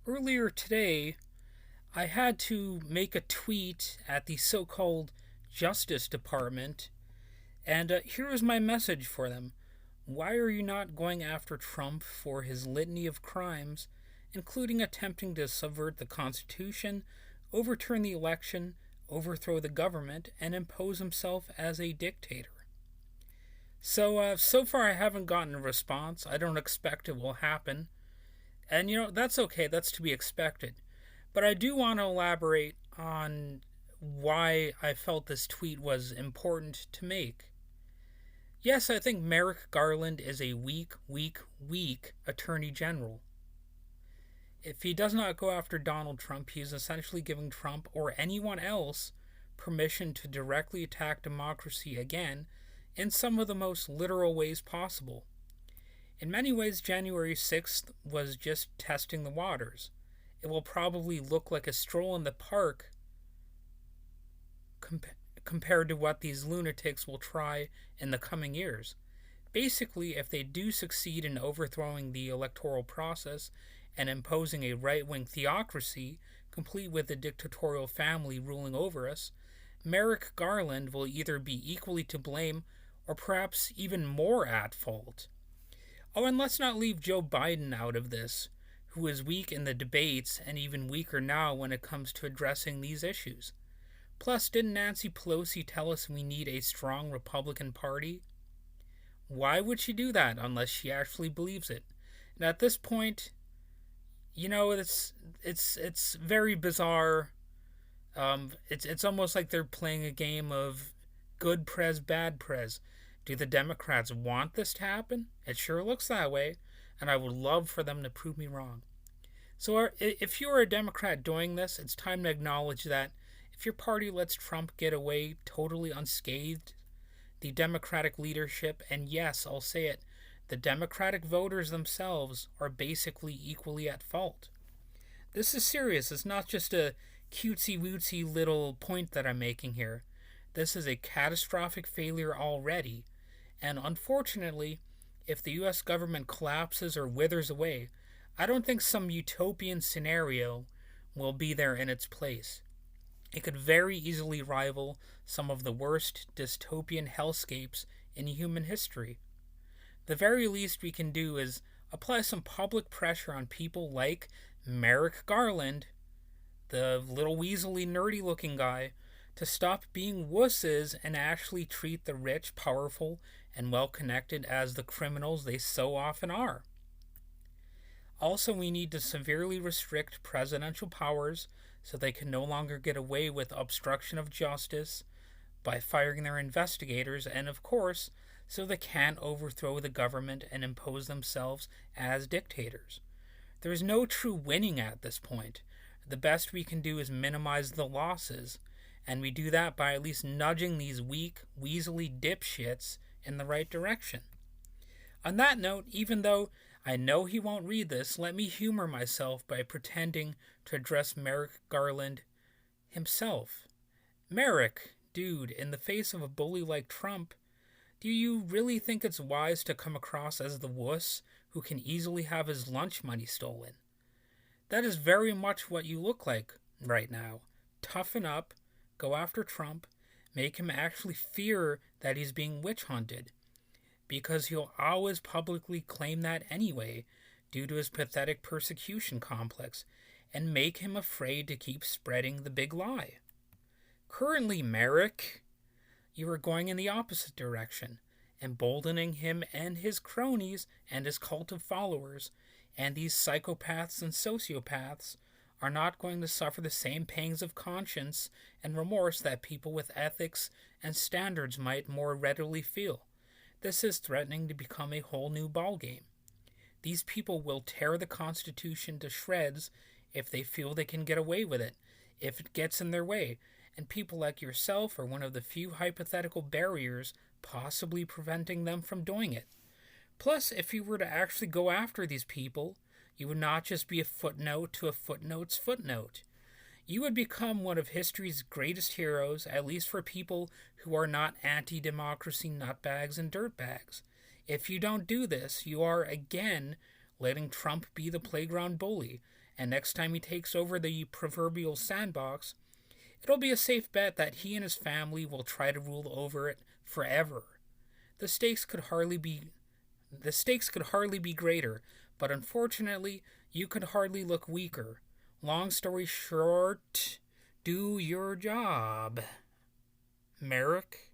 Earlier today, I had to make a tweet at the so called Justice Department, and here is my message for them. Why are you not going after Trump for his litany of crimes, including attempting to subvert the Constitution, overturn the election, overthrow the government, and impose himself as a dictator? So far I haven't gotten a response. I don't expect it will happen. And that's okay, that's to be expected. But I do want to elaborate on why I felt this tweet was important to make. Yes, I think Merrick Garland is a weak Attorney General. If he does not go after Donald Trump, he is essentially giving Trump or anyone else permission to directly attack democracy again in some of the most literal ways possible. In many ways, January 6th was just testing the waters. It will probably look like a stroll in the park compared to what these lunatics will try in the coming years. Basically, if they do succeed in overthrowing the electoral process and imposing a right-wing theocracy, complete with a dictatorial family ruling over us, Merrick Garland will either be equally to blame or perhaps even more at fault. Oh, and let's not leave Joe Biden out of this, who is weak in the debates and even weaker now when it comes to addressing these issues. Plus, didn't Nancy Pelosi tell us we need a strong Republican Party? Why would she do that unless she actually believes it? And at this point, it's very bizarre. It's almost like they're playing a game of good prez, bad prez. Do the Democrats want this to happen? It sure looks that way, and I would love for them to prove me wrong. So if you're a Democrat doing this, it's time to acknowledge that if your party lets Trump get away totally unscathed, the Democratic leadership, and yes, I'll say it, the Democratic voters themselves are basically equally at fault. This is serious. It's not just a cutesy-wootsy little point that I'm making here. This is a catastrophic failure already, and unfortunately, if the U.S. government collapses or withers away, I don't think some utopian scenario will be there in its place. It could very easily rival some of the worst dystopian hellscapes in human history. The very least we can do is apply some public pressure on people like Merrick Garland, the little weaselly nerdy looking guy, to stop being wusses and actually treat the rich, powerful, and well-connected as the criminals they so often are. Also, we need to severely restrict presidential powers so they can no longer get away with obstruction of justice by firing their investigators, and of course, so they can't overthrow the government and impose themselves as dictators. There is no true winning at this point. The best we can do is minimize the losses, and we do that by at least nudging these weak, weaselly dipshits in the right direction. On that note, even though I know he won't read this, let me humor myself by pretending to address Merrick Garland himself. Merrick, dude, in the face of a bully like Trump, do you really think it's wise to come across as the wuss who can easily have his lunch money stolen? That is very much what you look like right now. Toughen up, go after Trump, make him actually fear that he's being witch hunted, because he'll always publicly claim that anyway due to his pathetic persecution complex, and make him afraid to keep spreading the big lie. Currently, Merrick, you are going in the opposite direction, emboldening him and his cronies and his cult of followers, and these psychopaths and sociopaths are not going to suffer the same pangs of conscience and remorse that people with ethics and standards might more readily feel. This is threatening to become a whole new ballgame. These people will tear the Constitution to shreds if they feel they can get away with it, if it gets in their way, and people like yourself are one of the few hypothetical barriers possibly preventing them from doing it. Plus, if you were to actually go after these people, you would not just be a footnote to a footnote's footnote. You would become one of history's greatest heroes, at least for people who are not anti-democracy nutbags and dirtbags. If you don't do this, you are, again, letting Trump be the playground bully, and next time he takes over the proverbial sandbox, it'll be a safe bet that he and his family will try to rule over it forever. The stakes could hardly be the stakes could hardly be greater, but unfortunately, you could hardly look weaker. Long story short, do your job. Merrick